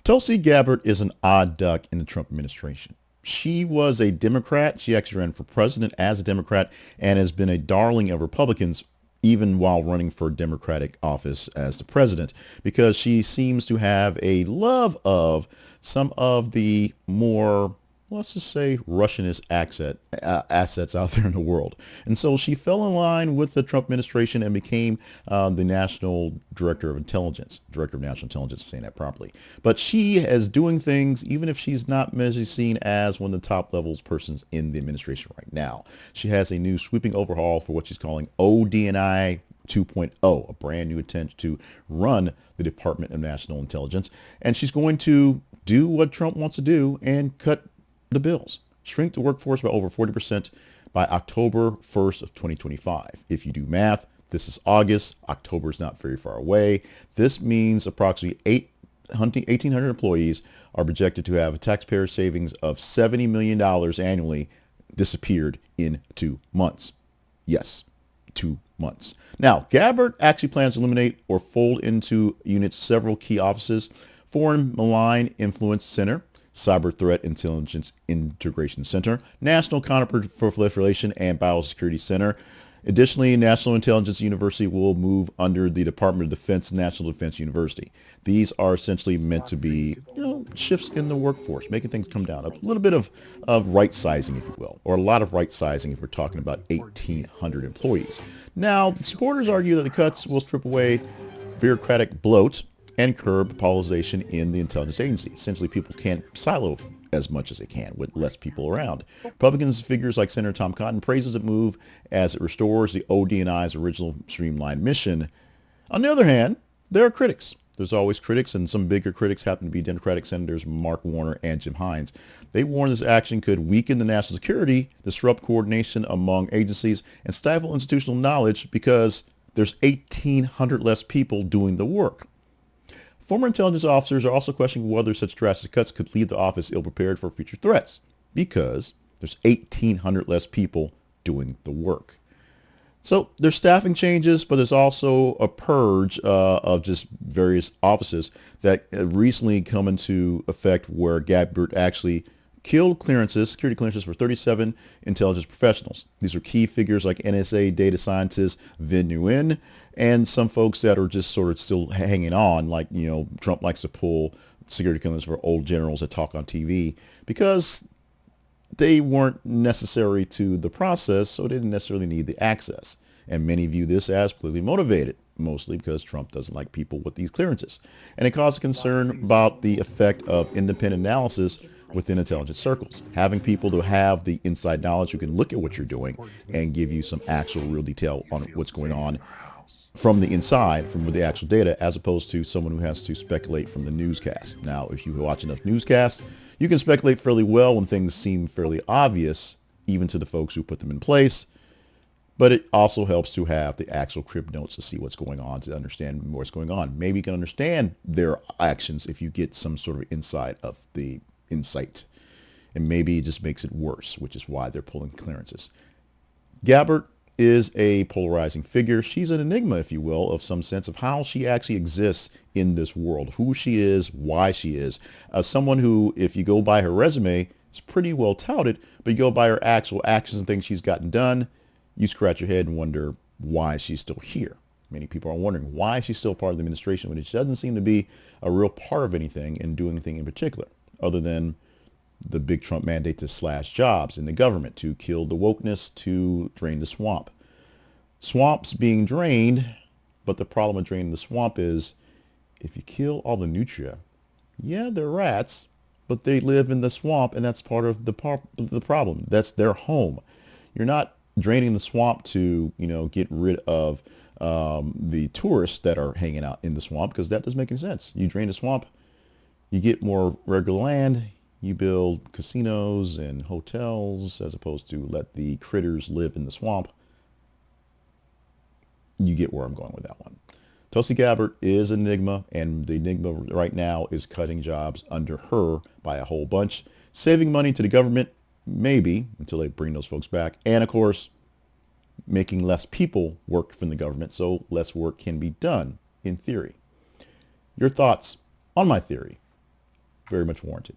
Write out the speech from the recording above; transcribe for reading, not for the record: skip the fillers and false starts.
Tulsi Gabbard is an odd duck in the Trump administration. She was a Democrat. She actually ran for president as a Democrat and has been a darling of Republicans even while running for Democratic office as the president, because she seems to have a love of some of the more, let's just say, Russianist assets out there in the world. And so she fell in line with the Trump administration and became the National Director of Intelligence, Director of National Intelligence, saying that properly. But she is doing things, even if she's not measured seen as one of the top levels persons in the administration right now. She has a new sweeping overhaul for what she's calling ODNI 2.0, a brand new attempt to run the Department of National Intelligence. And she's going to do what Trump wants to do and cut the bills, shrink the workforce by over 40% by October 1st of 2025. If you do math, this is August. October is not very far away. This means approximately 1,800 employees are projected to have a taxpayer savings of $70 million annually disappeared in 2 months. Yes, 2 months. Now, Gabbard actually plans to eliminate or fold into units several key offices: Foreign Malign Influence Center, Cyber Threat Intelligence Integration Center, National Counterproliferation and Biosecurity Center. Additionally, National Intelligence University will move under the Department of Defense, National Defense University. These are essentially meant to be, shifts in the workforce, making things come down. A little bit of right sizing, if you will, or a lot of right sizing if we're talking about 1,800 employees. Now, supporters argue that the cuts will strip away bureaucratic bloat and curb polarization in the intelligence agency. Essentially, people can't silo as much as they can with less people around. Republicans figures like Senator Tom Cotton praises the move as it restores the ODNI's original streamlined mission. On the other hand, there are critics. There's always critics, and some bigger critics happen to be Democratic Senators Mark Warner and Jim Hines. They warn this action could weaken the national security, disrupt coordination among agencies, and stifle institutional knowledge because there's 1,800 less people doing the work. Former intelligence officers are also questioning whether such drastic cuts could leave the office ill-prepared for future threats, because there's 1,800 less people doing the work. So there's staffing changes, but there's also a purge of just various offices that recently come into effect, where Gabbard actually killed security clearances for 37 intelligence professionals. These are key figures like NSA data scientist Vin Nguyen, and some folks that are just sort of still hanging on, like, Trump likes to pull security clearances for old generals that talk on TV because they weren't necessary to the process, so they didn't necessarily need the access. And many view this as politically motivated, mostly because Trump doesn't like people with these clearances. And it causes concern about the effect of independent analysis within intelligence circles. Having people to have the inside knowledge who can look at what you're doing and give you some actual real detail on what's going on from the inside, from the actual data, as opposed to someone who has to speculate from the newscast. Now, if you watch enough newscasts, you can speculate fairly well when things seem fairly obvious, even to the folks who put them in place. But it also helps to have the actual crib notes to see what's going on, to understand what's going on. Maybe you can understand their actions if you get some sort of insight of the insight. And maybe it just makes it worse, which is why they're pulling clearances. Gabbard is a polarizing figure. She's an enigma, if you will, of some sense of how she actually exists in this world, who she is, why she is. Someone who, if you go by her resume, is pretty well touted, but you go by her actual actions and things she's gotten done, you scratch your head and wonder why she's still here. Many people are wondering why she's still part of the administration when she doesn't seem to be a real part of anything and do anything in particular, other than the big Trump mandate to slash jobs in the government, to kill the wokeness, to drain the swamp. Swamp's being drained, but the problem with draining the swamp is if you kill all the nutria, yeah, they're rats, but they live in the swamp, and that's part of the problem. That's their home. You're not draining the swamp to, get rid of the tourists that are hanging out in the swamp, because that doesn't make any sense. You drain the swamp, you get more regular land, you build casinos and hotels as opposed to let the critters live in the swamp. You get where I'm going with that one. Tulsi Gabbard is an enigma, and the enigma right now is cutting jobs under her by a whole bunch, saving money to the government, maybe, until they bring those folks back, and of course, making less people work from the government so less work can be done, in theory. Your thoughts on my theory? very much warranted.